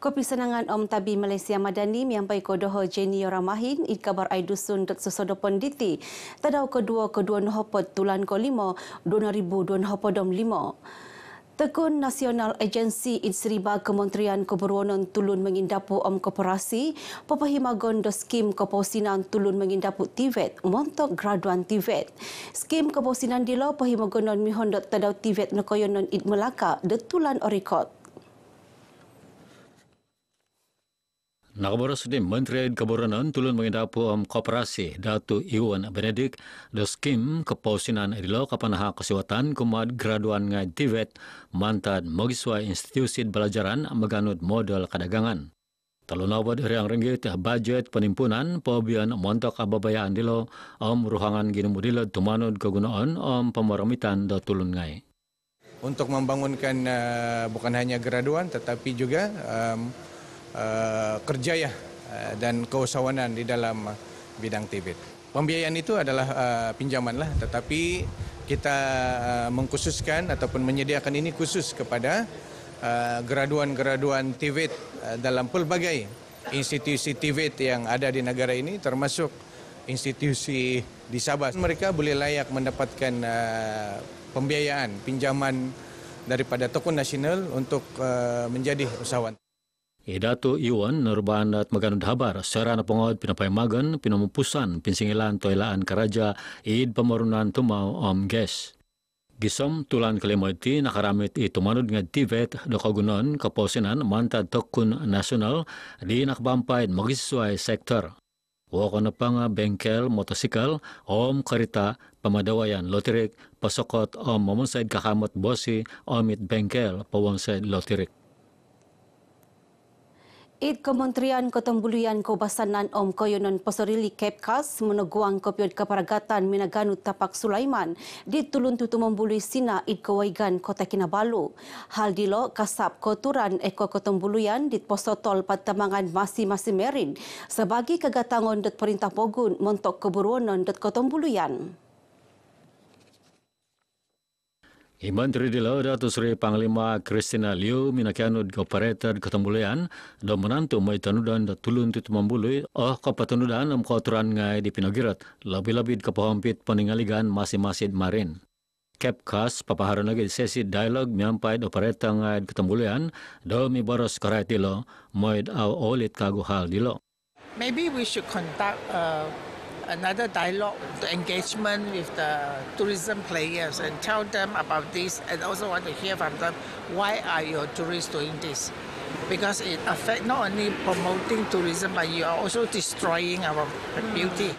Kopi senangan Om Tabi Malaysia Madani miampai kodoho Jenny Yoramahin id kabar ai dusun dat sesodopon diti. Tadau kedua nohopot tulan ko 5 2025. Tekun Nasional Agensi Insriba Kementerian Keberwanan Tulun Mengindapu Om Koperasi, Pepahimagon do Skim Keposinan Tulun Mengindapu TVET, montok graduan TVET. Skim Keposinan dilo Pehimagonon mihondot tadau TVET nekoyonon id Melaka, detulan orikot. Nakaboros di Menteri Keberwanan Tulun Mengindapu Om Koperasi Datu Iwan Benedik do skim keposinan idilo kapanaha kesewatan kumat graduan ngai TVET mantad mogiswa institusi belajaran meganud modal kadagangan. Talunawad riang ringgit budget penimpunan pobian montok ababayaan dilo om ruhangan ginumudilo tumanud kegunaan om pemeramitan do tulun ngai. Untuk membangunkan bukan hanya graduan tetapi juga kerjaya dan keusahawanan di dalam bidang TVET. Pembiayaan itu adalah pinjaman lah, tetapi kita mengkhususkan ataupun menyediakan ini khusus kepada graduan-graduan TVET dalam pelbagai institusi TVET yang ada di negara ini, termasuk institusi di Sabah. Mereka boleh layak mendapatkan pembiayaan, pinjaman daripada Tokoh Nasional untuk menjadi usahawan. Idatu Iwan nerbandat maganud habar serana pengawat pinapayamagan pinamumpusan pinsingilan toilaan karaja id pemarunan tumau om ges. Gisom tulan kelima iti nakaramit itumanod nga TVET do kagunon kaposinan mantad tokun nasional di nakbampay magisway sektor. Wako na pa nga bengkel motosikal om karita pamadawayan lotirik pasokot om mamunsaid kakamot bosi omit bengkel pawansay lotirik. Id Kementerian Ketembulian Kebasanan Om Koyonon Posorili Kepkas meneguang kopiod keparagatan minaganu Tapak Sulaiman di tulun tutu membului sina id Kewaigan Kota Kinabalu. Hal dilo kasap koturan Eko Ketembulian di posotol Patamangan masing-masing Merin sebagai kegatangon dat Perintah Pogun montok keberwanan dat Ketembulian. Menteri dilo Datu Sri Panglima Christina Liu minakianud Operator Ketembulian do menantu may tanudan da tulun tutu membului kapatanudan am koturan ngai di pinagirat labi-labid kapahampit paningaligan masing-masing marin. Kepkas papaharan lagi sesi dialog miampai Operator ngai Ketembulian do mibaros karait dilo moid au olit kagu hal dilo. Maybe we should conduct another dialogue, the engagement with the tourism players and tell them about this, and also want to hear from them why are your tourists doing this, because it affects not only promoting tourism but you are also destroying our beauty.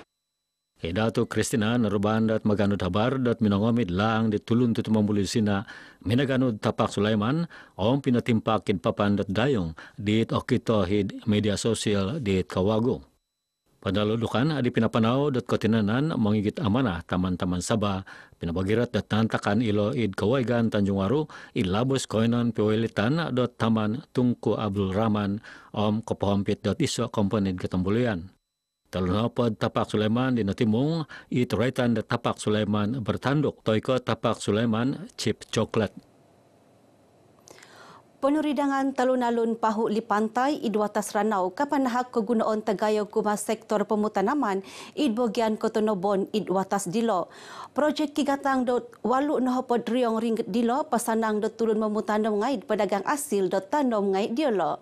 Datu Christina narubandat maganud habar dat minangomid lang di tulun tutu membuli sina minaganud Tapak Sulaiman om pinatimpakid papan dat dayong dit okito hid media sosial dit Kawago. Padaludukan adi pinapanaw dat kotinanan mangigit amanah taman-taman Sabah pinabagirat dat nantakan ilo id Kawaigan Tanjung Waru ilabos koinon pewelitan dot taman Tungku Abdul Rahman om kopahampit dot iso komponid Ketembulian. Talunapod Tapak Sulaiman di natimong ituraitan dat Tapak Sulaiman bertanduk toiko Tapak Sulaiman chip coklat. Penuridangan talun-alun pahu li pantai id watas ranau kapanahak kegunaan tagayo kuma sektor pemutanaman id bagian Kotonobon id watas dilo. Projek kigatang dot walu nohopod riong ringgit dilo pasanang dot tulun memutanam ngaid pedagang asil dot tanom ngaid dilo.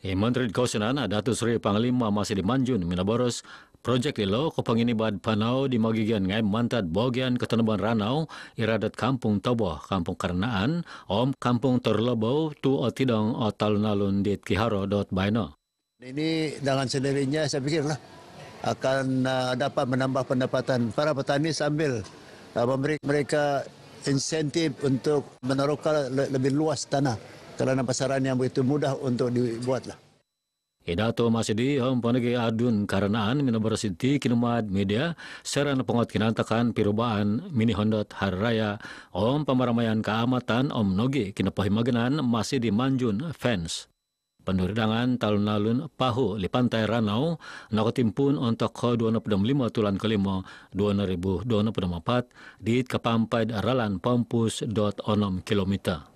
Menteri Kausinan Datu Sri Panglima masih dimanjun minaboros projek ilo kepanginibad panau di magigian ngai mantad bagian Ketenaban Ranau iradat Kampung Toboh, Kampung Karnaan, om Kampung Terlebau tu o tidang o talun-alun di Kiharo dot Baino. Ini dengan sendirinya saya pikirlah akan dapat menambah pendapatan para petani sambil memberi mereka insentif untuk menaruhkan lebih luas tanah kerana pasaran yang begitu mudah untuk dibuatlah. Idato masih di om panagi adun karenaan minabarasiti kinumad media serana pengot kinantakan perubahan mini hondot hari raya om pamaramaian keamatan om nogi kinapahimaganan masih di manjun fans. Penuridangan talun-alun pahu li pantai Ranau nakatimpun untuk ke 25 tulan kelima 2024 di kapampay aralan pampus.6 kilometer.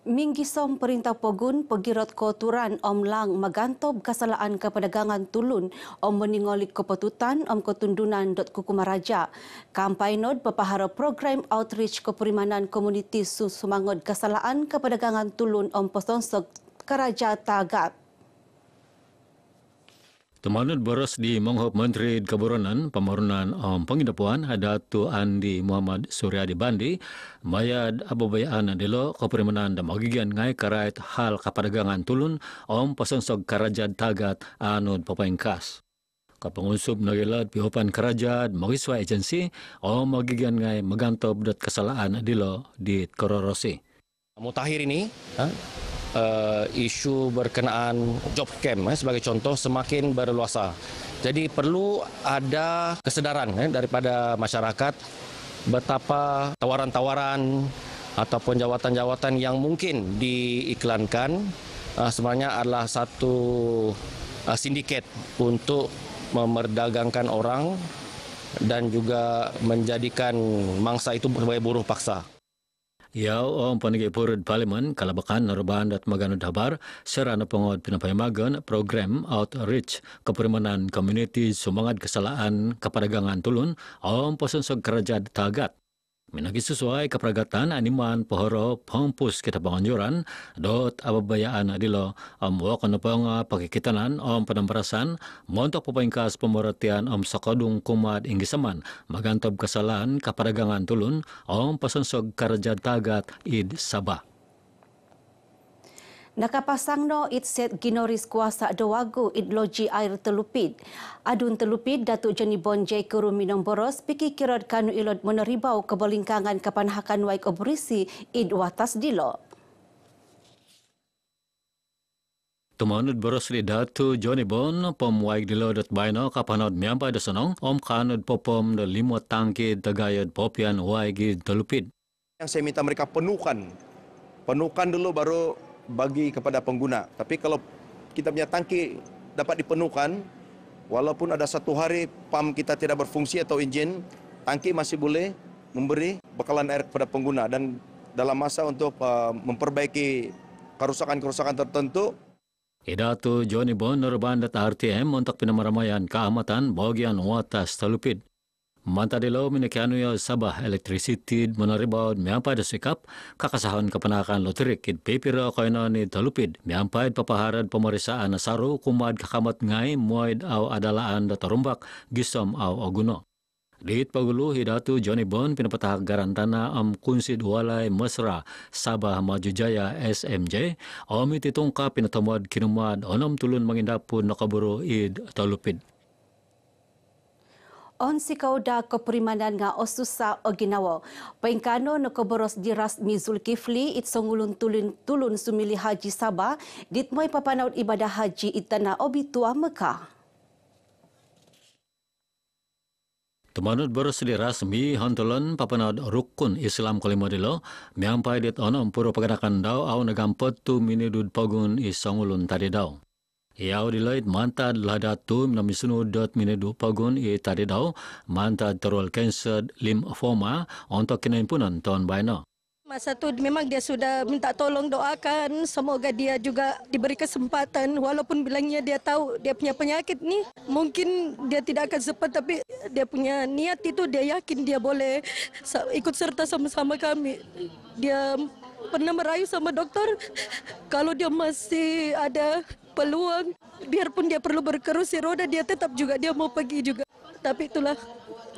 Minggisom Perintah Pogun Pegirot Koturan Om Lang Magantob Kasalaan Keperdagangan Tulun Om Meningolik Kepetutan Om Ketundunan Kukumaraja. Kampainod Pepahara Program Outreach Keperimanan Komuniti Sumangod Kasalaan Keperdagangan Tulun Om Posonsok Karaja Tagat. Temanut boros di Monghop Menteri Keburonan Pembangunan Pengindapuan Datu Andi Muhammad Suryadi Bandi mayad ababayaan delo keperimanan dan magigian ngai karait hal keperdagangan tulun Pasonsog Karajad Tagat anud papaingkas. Kapengusup nagilat pihopan kerajaan magiswa agensi magigian ngai magantob dat kesalahan dilo di Kororosi. Mutakhir ini isu berkenaan job camp sebagai contoh semakin berluasa. Jadi perlu ada kesedaran daripada masyarakat betapa tawaran-tawaran ataupun jawatan-jawatan yang mungkin diiklankan sebenarnya adalah satu sindiket untuk memerdagangkan orang dan juga menjadikan mangsa itu sebagai buruh paksa. Iau panigi purud parlimen kalabakan narubahan dat maganud habar serana pengod pinapayamagan program outreach keperimanan community sumangat kesalaan keperdagangan tulun Pasonsog Karajad Tagat. Minagi sesuai keperagatan animan pohoro pengpus kita penganjuran dot ababayaan adilo wakan penga pakikitanan penambarasan montok pepaingkas pemerhatian sakadung kumat inggisaman magantob kesalahan keperdagangan tulun Pasonsog Karajad Tagat id Sabah. Nakapasangno itset ginoris kuasa dowagu idloji air telupid. Adun telupid Datuk Joni Bonjai Kuru Minong Boros piki kirod kanu ilod meneribau kebolingkangan kapanhakan waik obrisi id watas dilo. Tumanut boros li Datuk Joni Bon pom waik dilo dot baino kapanod miampai dasonong kanud popom de limo tangki dagayad popian waik telupid. Yang saya minta mereka penuhkan dulu baru bagi kepada pengguna. Tapi kalau kita punya tangki dapat dipenuhkan, walaupun ada satu hari pam kita tidak berfungsi atau enjin, tangki masih boleh memberi bekalan air kepada pengguna dan dalam masa untuk memperbaiki kerusakan-kerusakan tertentu. Idatu Joni Bon Nurbandat RTM untuk penamaramaian keamatan bagian watas telupid. Mantadilo minikianuyo Sabah Electricity menaribaud miampay da sikap kakasahan kapanakan loterik kid pipiro koino ni talupid miampay papaharad pemeriksaan nasaru kumad kakamat ngay muaid aw adalaan da tarumbak gisom aw oguno. Dit pagulu Hidatu Joni Bon pinapatahag garantana kunsid walay mesra Sabah Majujaya SMJ mititungka pinatamad kinumad onom tulun mangindapun nakaburo id talupid. On sikau da keperimanan nga osusa oginawa. Pengkano no koboros diras Mizul Kifli it songulun tulun sumili haji Sabah dit moy papanaud ibadah haji itana obitua Mekah. Tumanut boros di rasmi hantulan papanaud rukun Islam kalimadilo miampai dit onom puro paganakan daw aw nagampot tu minidud pagun isongulun tadi daw. Iau dilait mantad ladatu namisunod dot minedu pagun tadi daw mantad terol cancer lymphoma untuk kinahimpunan tahun baino. Masa tu memang dia sudah minta tolong doakan semoga dia juga diberi kesempatan walaupun bilangnya dia tahu dia punya penyakit ni mungkin dia tidak akan sempat tapi dia punya niat itu dia yakin dia boleh ikut serta sama-sama kami. Dia pernah merayu sama doktor kalau dia masih ada peluang biarpun dia perlu berkerusi roda dia tetap juga dia mau pergi juga. Tapi itulah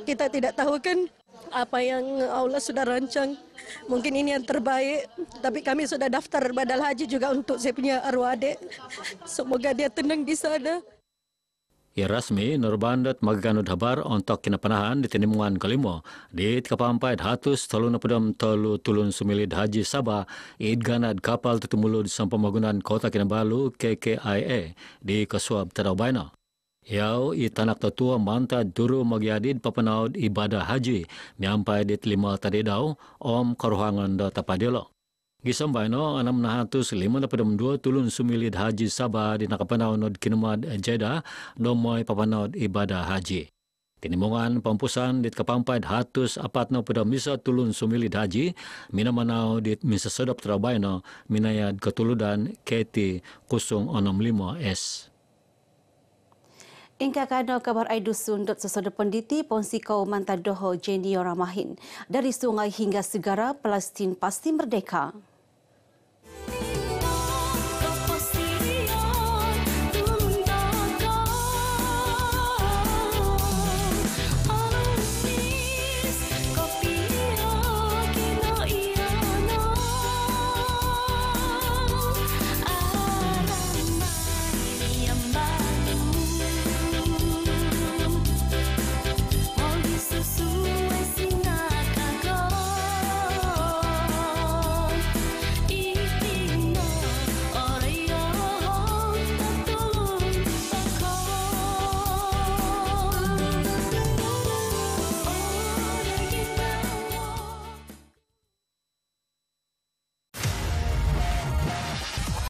kita tidak tahu kan apa yang Allah sudah rancang. Mungkin ini yang terbaik. Tapi kami sudah daftar badal haji juga untuk saya punya arwah adik. Semoga dia tenang di sana. Ya rasmi Nurbandat maganud habar untuk kinapanahan di tinimungan kalimo di kapampai hatus talun napudam tulun sumilid haji Sabah id ganad kapal tutumulud sa pamagunan kota Kinabalu KKIA di Kasuab Tadaw Baino. Iau itanak tatua manta duru magyadid papanaud ibadah haji miampai dit 5 tadi daw karuhangan da tapadilo. Gisam baino 652 tulun sumilid haji Sabah di nakapanaunod kinumad Jeddah domoy papanaud ibadah haji. Tinimungan pampusan dit kapampad hatus apatno pada misa tulun sumili haji mina manau dit misa sedap Trabayno minayad ketuludan KT 065S. Ingka kano kabar Aidusun Sesodo Penditi Ponsikau Mantadoho Jenny Yoramahin dari sungai hingga segara Palestin pasti merdeka.